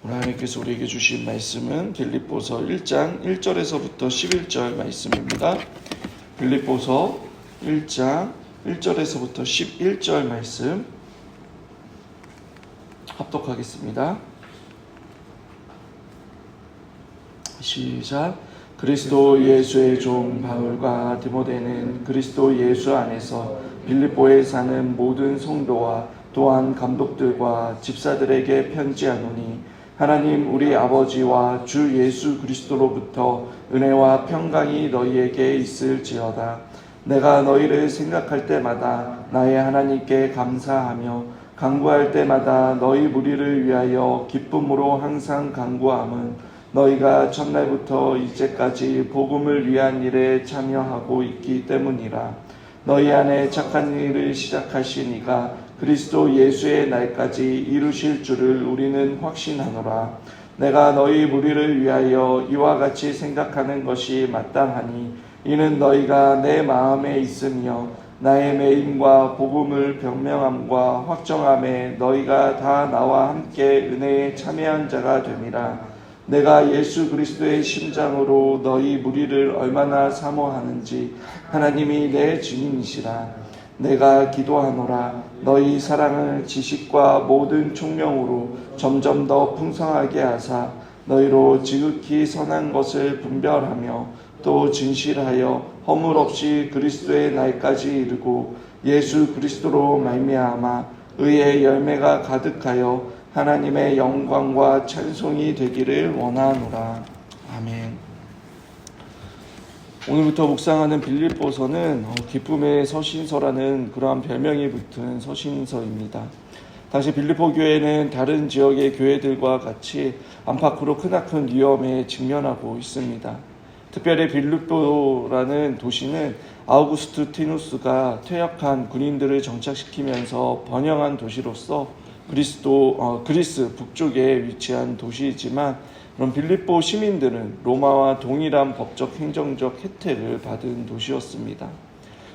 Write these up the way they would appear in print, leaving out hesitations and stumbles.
오늘 하나님께서 우리에게 주신 말씀은 빌립보서 1장 1절에서부터 11절 말씀입니다. 빌립보서 1장 1절에서부터 11절 말씀 합독하겠습니다. 시작. 그리스도 예수의 종 바울과 디모데는 그리스도 예수 안에서 빌립보에 사는 모든 성도와 또한 감독들과 집사들에게 편지하노니 하나님 우리 아버지와 주 예수 그리스도로부터 은혜와 평강이 너희에게 있을지어다. 내가 너희를 생각할 때마다 나의 하나님께 감사하며 간구할 때마다 너희 무리를 위하여 기쁨으로 항상 간구함은 너희가 첫날부터 이제까지 복음을 위한 일에 참여하고 있기 때문이라. 너희 안에 착한 일을 시작하신 이가 그리스도 예수의 날까지 이루실 줄을 우리는 확신하노라. 내가 너희 무리를 위하여 이와 같이 생각하는 것이 마땅하니 이는 너희가 내 마음에 있으며 나의 매임과 복음을 변명함과 확정함에 너희가 다 나와 함께 은혜에 참여한 자가 됨이라. 내가 예수 그리스도의 심장으로 너희 무리를 얼마나 사모하는지 하나님이 내 증인이시라. 내가 기도하노라. 너희 사랑을 지식과 모든 총명으로 점점 더 풍성하게 하사 너희로 지극히 선한 것을 분별하며 또 진실하여 허물 없이 그리스도의 날까지 이르고 예수 그리스도로 말미암아 의의 열매가 가득하여 하나님의 영광과 찬송이 되기를 원하노라. 아멘. 오늘부터 묵상하는 빌립보서는 기쁨의 서신서라는 그러한 별명이 붙은 서신서입니다. 당시 빌립보 교회는 다른 지역의 교회들과 같이 안팎으로 크나큰 위험에 직면하고 있습니다. 특별히 빌립보라는 도시는 아우구스투티누스가 퇴역한 군인들을 정착시키면서 번영한 도시로서 그리스 북쪽에 위치한 도시이지만 그럼 빌립보 시민들은 로마와 동일한 법적 행정적 혜택을 받은 도시였습니다.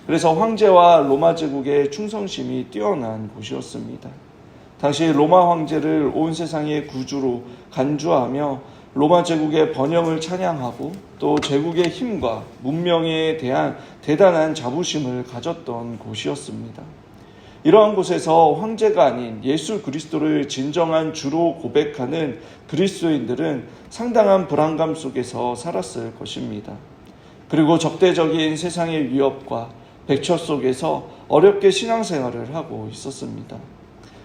그래서 황제와 로마 제국의 충성심이 뛰어난 곳이었습니다. 당시 로마 황제를 온 세상의 구주로 간주하며 로마 제국의 번영을 찬양하고 또 제국의 힘과 문명에 대한 대단한 자부심을 가졌던 곳이었습니다. 이러한 곳에서 황제가 아닌 예수 그리스도를 진정한 주로 고백하는 그리스도인들은 상당한 불안감 속에서 살았을 것입니다. 그리고 적대적인 세상의 위협과 백처 속에서 어렵게 신앙생활을 하고 있었습니다.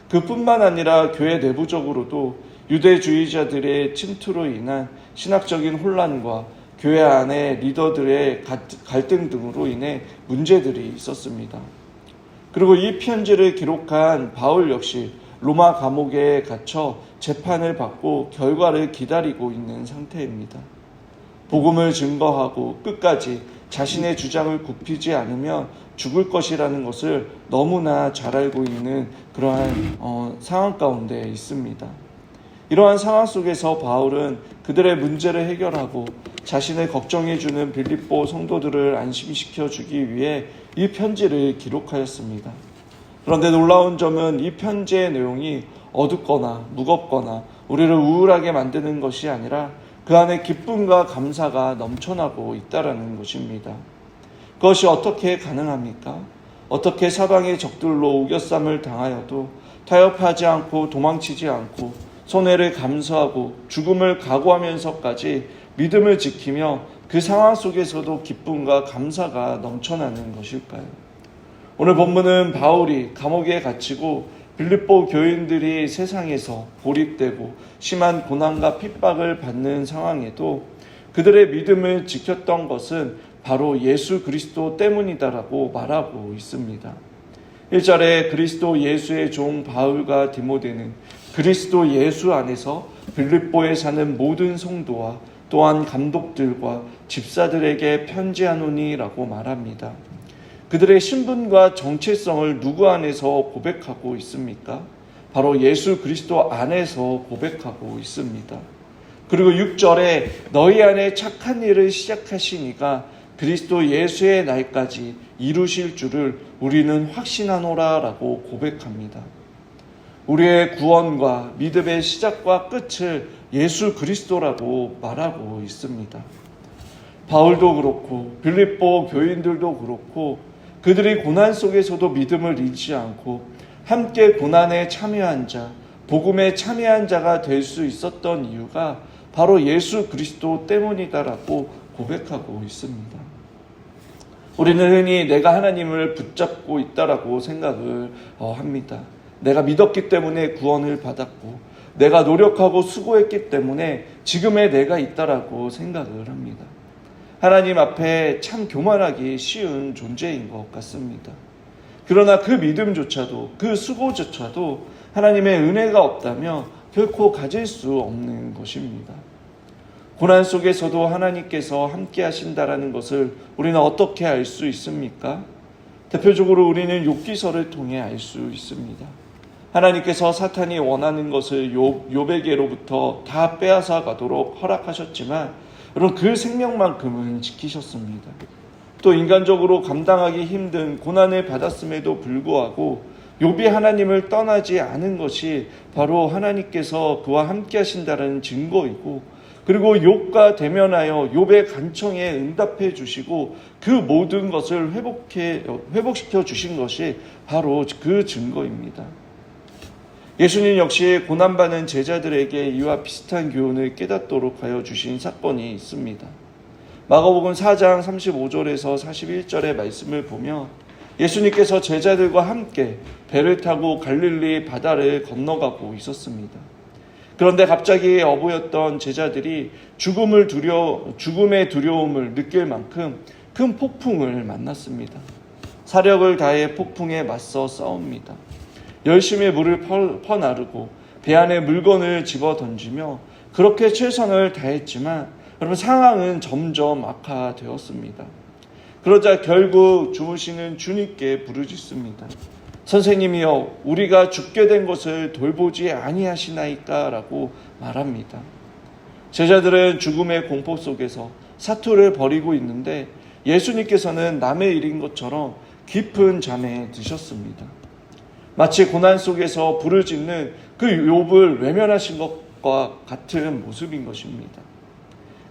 그뿐만 아니라 교회 내부적으로도 유대주의자들의 침투로 인한 신학적인 혼란과 교회 안의 리더들의 갈등 등으로 인해 문제들이 있었습니다. 그리고 이 편지를 기록한 바울 역시 로마 감옥에 갇혀 재판을 받고 결과를 기다리고 있는 상태입니다. 복음을 증거하고 끝까지 자신의 주장을 굽히지 않으면 죽을 것이라는 것을 너무나 잘 알고 있는 그러한 상황 가운데 있습니다. 이러한 상황 속에서 바울은 그들의 문제를 해결하고 자신을 걱정해주는 빌립보 성도들을 안심시켜주기 위해 이 편지를 기록하였습니다. 그런데 놀라운 점은 이 편지의 내용이 어둡거나 무겁거나 우리를 우울하게 만드는 것이 아니라 그 안에 기쁨과 감사가 넘쳐나고 있다는 것입니다. 그것이 어떻게 가능합니까? 어떻게 사방의 적들로 우겨쌈을 당하여도 타협하지 않고 도망치지 않고 손해를 감수하고 죽음을 각오하면서까지 믿음을 지키며 그 상황 속에서도 기쁨과 감사가 넘쳐나는 것일까요? 오늘 본문은 바울이 감옥에 갇히고 빌립보 교인들이 세상에서 고립되고 심한 고난과 핍박을 받는 상황에도 그들의 믿음을 지켰던 것은 바로 예수 그리스도 때문이다라고 말하고 있습니다. 1절에 그리스도 예수의 종 바울과 디모데는 그리스도 예수 안에서 빌립보에 사는 모든 성도와 또한 감독들과 집사들에게 편지하노니라고 말합니다. 그들의 신분과 정체성을 누구 안에서 고백하고 있습니까? 바로 예수 그리스도 안에서 고백하고 있습니다. 그리고 6절에 너희 안에 착한 일을 시작하신 이가 그리스도 예수의 날까지 이루실 줄을 우리는 확신하노라라고 고백합니다. 우리의 구원과 믿음의 시작과 끝을 예수 그리스도라고 말하고 있습니다. 바울도 그렇고 빌립보 교인들도 그렇고 그들이 고난 속에서도 믿음을 잃지 않고 함께 고난에 참여한 자, 복음에 참여한 자가 될 수 있었던 이유가 바로 예수 그리스도 때문이다라고 고백하고 있습니다. 우리는 흔히 내가 하나님을 붙잡고 있다라고 생각을 합니다. 내가 믿었기 때문에 구원을 받았고 내가 노력하고 수고했기 때문에 지금의 내가 있다라고 생각을 합니다. 하나님 앞에 참 교만하기 쉬운 존재인 것 같습니다. 그러나 그 믿음조차도 그 수고조차도 하나님의 은혜가 없다면 결코 가질 수 없는 것입니다. 고난 속에서도 하나님께서 함께 하신다라는 것을 우리는 어떻게 알 수 있습니까? 대표적으로 우리는 욥기서를 통해 알 수 있습니다. 하나님께서 사탄이 원하는 것을 욥에게로부터 다 빼앗아 가도록 허락하셨지만 여러분 그 생명만큼은 지키셨습니다. 또 인간적으로 감당하기 힘든 고난을 받았음에도 불구하고 욥이 하나님을 떠나지 않은 것이 바로 하나님께서 그와 함께 하신다는 증거이고 그리고 욥과 대면하여 욥의 간청에 응답해 주시고 그 모든 것을 회복시켜 주신 것이 바로 그 증거입니다. 예수님 역시 고난받는 제자들에게 이와 비슷한 교훈을 깨닫도록 하여 주신 사건이 있습니다. 마가복음 4장 35절에서 41절의 말씀을 보면 예수님께서 제자들과 함께 배를 타고 갈릴리 바다를 건너가고 있었습니다. 그런데 갑자기 어부였던 제자들이 죽음의 두려움을 느낄 만큼 큰 폭풍을 만났습니다. 사력을 다해 폭풍에 맞서 싸웁니다. 열심히 물을 퍼나르고 배 안에 물건을 집어 던지며 그렇게 최선을 다했지만 여러분 상황은 점점 악화되었습니다. 그러자 결국 주무시는 주님께 부르짖습니다. 선생님이여 우리가 죽게 된 것을 돌보지 아니하시나이까 라고 말합니다. 제자들은 죽음의 공포 속에서 사투를 벌이고 있는데 예수님께서는 남의 일인 것처럼 깊은 잠에 드셨습니다. 마치 고난 속에서 부르짖는 그 욥을 외면하신 것과 같은 모습인 것입니다.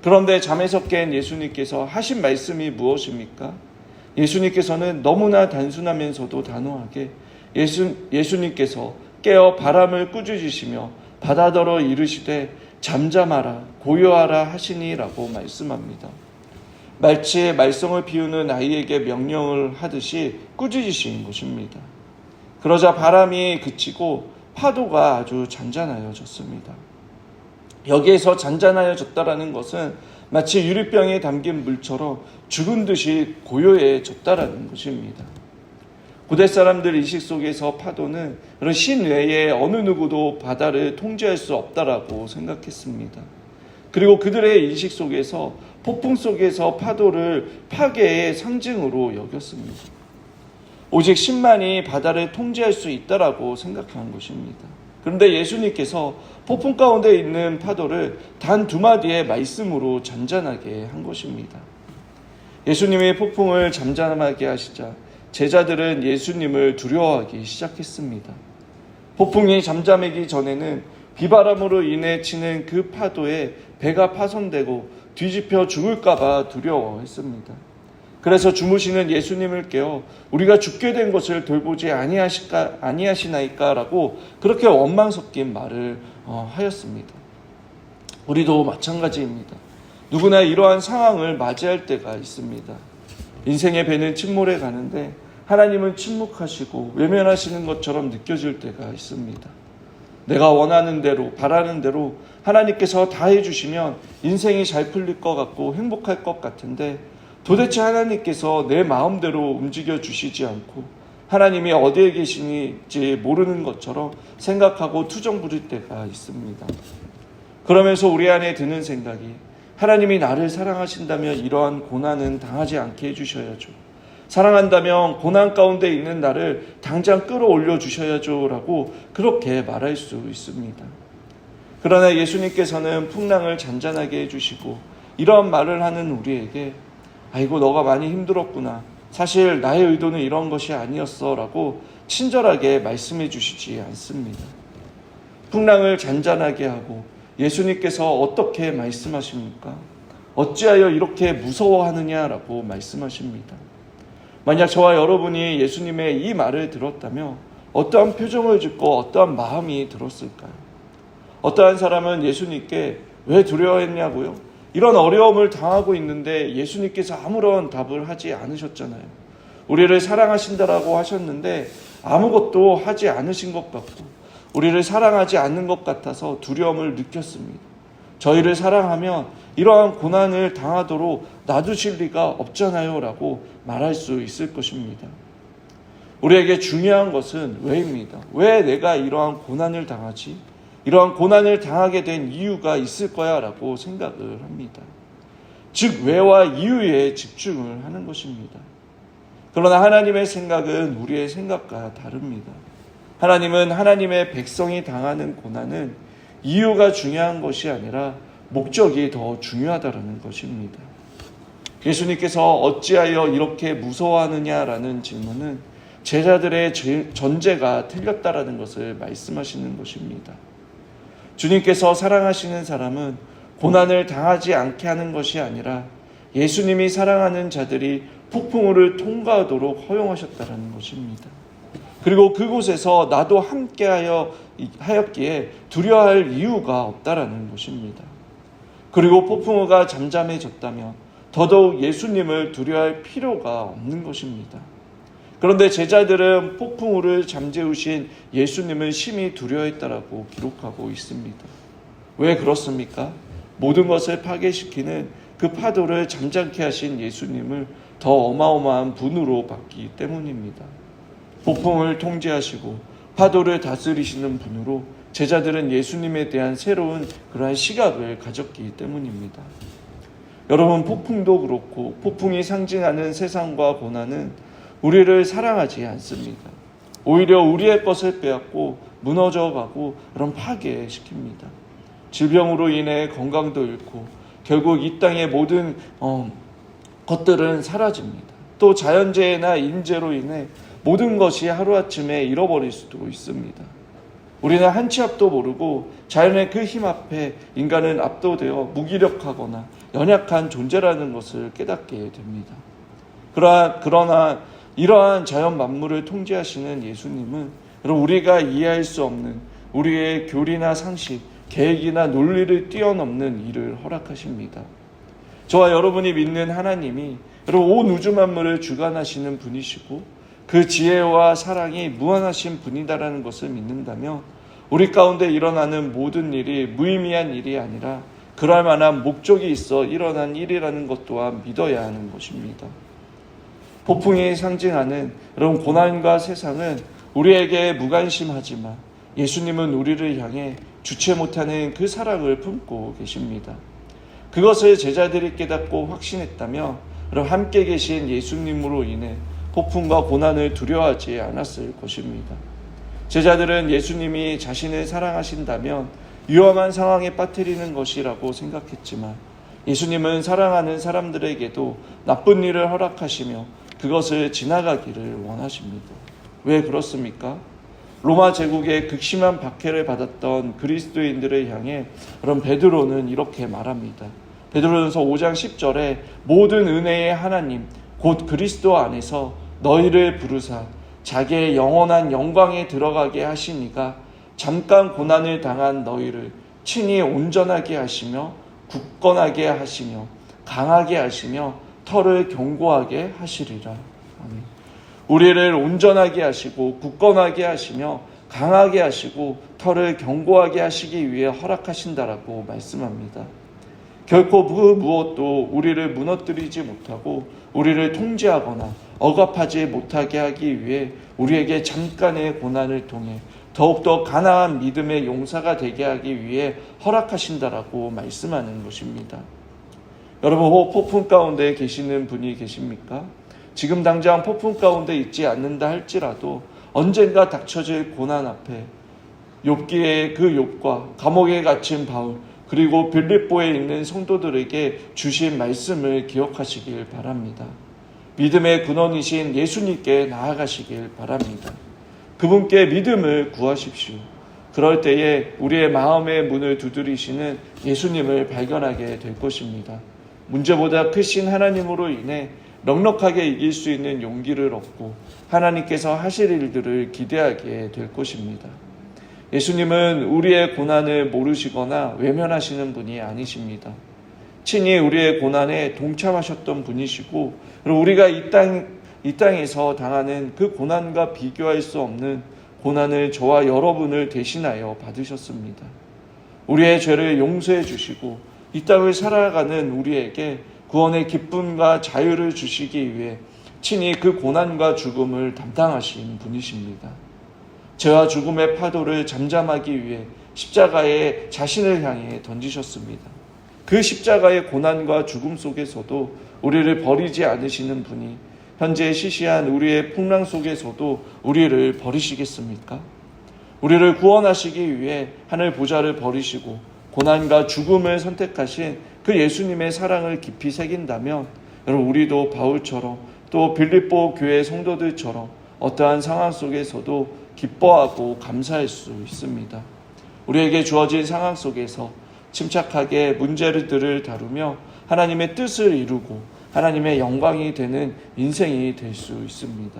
그런데 잠에서 깬 예수님께서 하신 말씀이 무엇입니까? 예수님께서는 너무나 단순하면서도 단호하게 예수님께서 깨어 바람을 꾸짖으시며 바다더러 이르시되 잠잠하라 고요하라 하시니라고 말씀합니다. 마치 말썽을 피우는 아이에게 명령을 하듯이 꾸짖으신 것입니다. 그러자 바람이 그치고 파도가 아주 잔잔하여졌습니다. 여기에서 잔잔하여졌다라는 것은 마치 유리병에 담긴 물처럼 죽은 듯이 고요해졌다라는 것입니다. 고대 사람들 인식 속에서 파도는 그런 신외에 어느 누구도 바다를 통제할 수 없다라고 생각했습니다. 그리고 그들의 인식 속에서 폭풍 속에서 파도를 파괴의 상징으로 여겼습니다. 오직 신만이 바다를 통제할 수 있다라고 생각한 것입니다. 그런데 예수님께서 폭풍 가운데 있는 파도를 단 두 마디의 말씀으로 잔잔하게 한 것입니다. 예수님이 폭풍을 잠잠하게 하시자 제자들은 예수님을 두려워하기 시작했습니다. 폭풍이 잠잠하기 전에는 비바람으로 인해 치는 그 파도에 배가 파손되고 뒤집혀 죽을까 봐 두려워했습니다. 그래서 주무시는 예수님을 깨워 우리가 죽게 된 것을 돌보지 아니하시나이까 라고 그렇게 원망 섞인 말을 하였습니다. 우리도 마찬가지입니다. 누구나 이러한 상황을 맞이할 때가 있습니다. 인생의 배는 침몰해 가는데 하나님은 침묵하시고 외면하시는 것처럼 느껴질 때가 있습니다. 내가 원하는 대로 바라는 대로 하나님께서 다 해주시면 인생이 잘 풀릴 것 같고 행복할 것 같은데 도대체 하나님께서 내 마음대로 움직여 주시지 않고 하나님이 어디에 계시는지 모르는 것처럼 생각하고 투정 부릴 때가 있습니다. 그러면서 우리 안에 드는 생각이 하나님이 나를 사랑하신다면 이러한 고난은 당하지 않게 해주셔야죠. 사랑한다면 고난 가운데 있는 나를 당장 끌어올려 주셔야죠 라고 그렇게 말할 수 있습니다. 그러나 예수님께서는 풍랑을 잔잔하게 해주시고 이러한 말을 하는 우리에게 아이고 너가 많이 힘들었구나. 사실 나의 의도는 이런 것이 아니었어 라고 친절하게 말씀해 주시지 않습니다. 풍랑을 잔잔하게 하고 예수님께서 어떻게 말씀하십니까? 어찌하여 이렇게 무서워하느냐라고 말씀하십니다. 만약 저와 여러분이 예수님의 이 말을 들었다면 어떠한 표정을 짓고 어떠한 마음이 들었을까요? 어떠한 사람은 예수님께 왜 두려워했냐고요? 이런 어려움을 당하고 있는데 예수님께서 아무런 답을 하지 않으셨잖아요. 우리를 사랑하신다라고 하셨는데 아무것도 하지 않으신 것 같고 우리를 사랑하지 않는 것 같아서 두려움을 느꼈습니다. 저희를 사랑하면 이러한 고난을 당하도록 놔두실 리가 없잖아요 라고 말할 수 있을 것입니다. 우리에게 중요한 것은 왜입니다. 왜 내가 이러한 고난을 당하지? 이러한 고난을 당하게 된 이유가 있을 거야 라고 생각을 합니다. 즉 왜와 이유에 집중을 하는 것입니다. 그러나 하나님의 생각은 우리의 생각과 다릅니다. 하나님은 하나님의 백성이 당하는 고난은 이유가 중요한 것이 아니라 목적이 더 중요하다는 것입니다. 예수님께서 어찌하여 이렇게 무서워하느냐라는 질문은 제자들의 전제가 틀렸다라는 것을 말씀하시는 것입니다. 주님께서 사랑하시는 사람은 고난을 당하지 않게 하는 것이 아니라 예수님이 사랑하는 자들이 폭풍우를 통과하도록 허용하셨다는 것입니다. 그리고 그곳에서 나도 함께 하였기에 두려워할 이유가 없다라는 것입니다. 그리고 폭풍우가 잠잠해졌다면 더더욱 예수님을 두려워할 필요가 없는 것입니다. 그런데 제자들은 폭풍우를 잠재우신 예수님을 심히 두려워했다라고 기록하고 있습니다. 왜 그렇습니까? 모든 것을 파괴시키는 그 파도를 잠잠케 하신 예수님을 더 어마어마한 분으로 받기 때문입니다. 폭풍을 통제하시고 파도를 다스리시는 분으로 제자들은 예수님에 대한 새로운 그러한 시각을 가졌기 때문입니다. 여러분, 폭풍도 그렇고 폭풍이 상징하는 세상과 고난은 우리를 사랑하지 않습니다. 오히려 우리의 것을 빼앗고 무너져가고 그런 파괴시킵니다. 질병으로 인해 건강도 잃고 결국 이 땅의 모든 것들은 사라집니다. 또 자연재해나 인재로 인해 모든 것이 하루아침에 잃어버릴 수도 있습니다. 우리는 한 치 앞도 모르고 자연의 그 힘 앞에 인간은 압도되어 무기력하거나 연약한 존재라는 것을 깨닫게 됩니다. 그러나 이러한 자연 만물을 통제하시는 예수님은 우리가 이해할 수 없는 우리의 교리나 상식, 계획이나 논리를 뛰어넘는 일을 허락하십니다. 저와 여러분이 믿는 하나님이 온 우주 만물을 주관하시는 분이시고 그 지혜와 사랑이 무한하신 분이다라는 것을 믿는다면 우리 가운데 일어나는 모든 일이 무의미한 일이 아니라 그럴 만한 목적이 있어 일어난 일이라는 것 또한 믿어야 하는 것입니다. 폭풍이 상징하는 이런 고난과 세상은 우리에게 무관심하지만 예수님은 우리를 향해 주체 못하는 그 사랑을 품고 계십니다. 그것을 제자들이 깨닫고 확신했다며 함께 계신 예수님으로 인해 폭풍과 고난을 두려워하지 않았을 것입니다. 제자들은 예수님이 자신을 사랑하신다면 위험한 상황에 빠뜨리는 것이라고 생각했지만 예수님은 사랑하는 사람들에게도 나쁜 일을 허락하시며 그것을 지나가기를 원하십니다. 왜 그렇습니까? 로마 제국의 극심한 박해를 받았던 그리스도인들을 향해 그럼 베드로는 이렇게 말합니다. 베드로전서 5장 10절에 모든 은혜의 하나님 곧 그리스도 안에서 너희를 부르사 자기의 영원한 영광에 들어가게 하시니가 잠깐 고난을 당한 너희를 친히 온전하게 하시며 굳건하게 하시며 강하게 하시며 터를 견고하게 하시리라. 아멘. 우리를 온전하게 하시고 굳건하게 하시며 강하게 하시고 터를 견고하게 하시기 위해 허락하신다라고 말씀합니다. 결코 그 무엇도 우리를 무너뜨리지 못하고 우리를 통제하거나 억압하지 못하게 하기 위해 우리에게 잠깐의 고난을 통해 더욱더 가나안 믿음의 용사가 되게 하기 위해 허락하신다라고 말씀하는 것입니다. 여러분, 폭풍 가운데 계시는 분이 계십니까? 지금 당장 폭풍 가운데 있지 않는다 할지라도 언젠가 닥쳐질 고난 앞에 욥기의 그 욥과 감옥에 갇힌 바울 그리고 빌립보에 있는 성도들에게 주신 말씀을 기억하시길 바랍니다. 믿음의 근원이신 예수님께 나아가시길 바랍니다. 그분께 믿음을 구하십시오. 그럴 때에 우리의 마음의 문을 두드리시는 예수님을 발견하게 될 것입니다. 문제보다 크신 하나님으로 인해 넉넉하게 이길 수 있는 용기를 얻고 하나님께서 하실 일들을 기대하게 될 것입니다. 예수님은 우리의 고난을 모르시거나 외면하시는 분이 아니십니다. 친히 우리의 고난에 동참하셨던 분이시고, 그리고 우리가 이 땅에서 당하는 그 고난과 비교할 수 없는 고난을 저와 여러분을 대신하여 받으셨습니다. 우리의 죄를 용서해 주시고 이 땅을 살아가는 우리에게 구원의 기쁨과 자유를 주시기 위해 친히 그 고난과 죽음을 담당하신 분이십니다. 죄와 죽음의 파도를 잠잠하기 위해 십자가에 자신을 향해 던지셨습니다. 그 십자가의 고난과 죽음 속에서도 우리를 버리지 않으시는 분이 현재 시시한 우리의 풍랑 속에서도 우리를 버리시겠습니까? 우리를 구원하시기 위해 하늘 보좌를 버리시고 고난과 죽음을 선택하신 그 예수님의 사랑을 깊이 새긴다면 여러분, 우리도 바울처럼 또 빌립보 교회 성도들처럼 어떠한 상황 속에서도 기뻐하고 감사할 수 있습니다. 우리에게 주어진 상황 속에서 침착하게 문제들을 다루며 하나님의 뜻을 이루고 하나님의 영광이 되는 인생이 될 수 있습니다.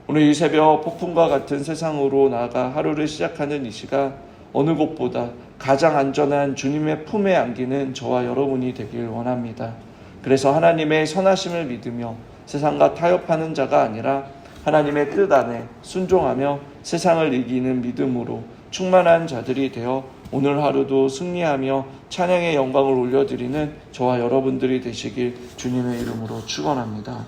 오늘 이 새벽 폭풍과 같은 세상으로 나아가 하루를 시작하는 이 시간, 어느 곳보다 가장 안전한 주님의 품에 안기는 저와 여러분이 되길 원합니다. 그래서 하나님의 선하심을 믿으며 세상과 타협하는 자가 아니라 하나님의 뜻 안에 순종하며 세상을 이기는 믿음으로 충만한 자들이 되어 오늘 하루도 승리하며 찬양의 영광을 올려드리는 저와 여러분들이 되시길 주님의 이름으로 축원합니다.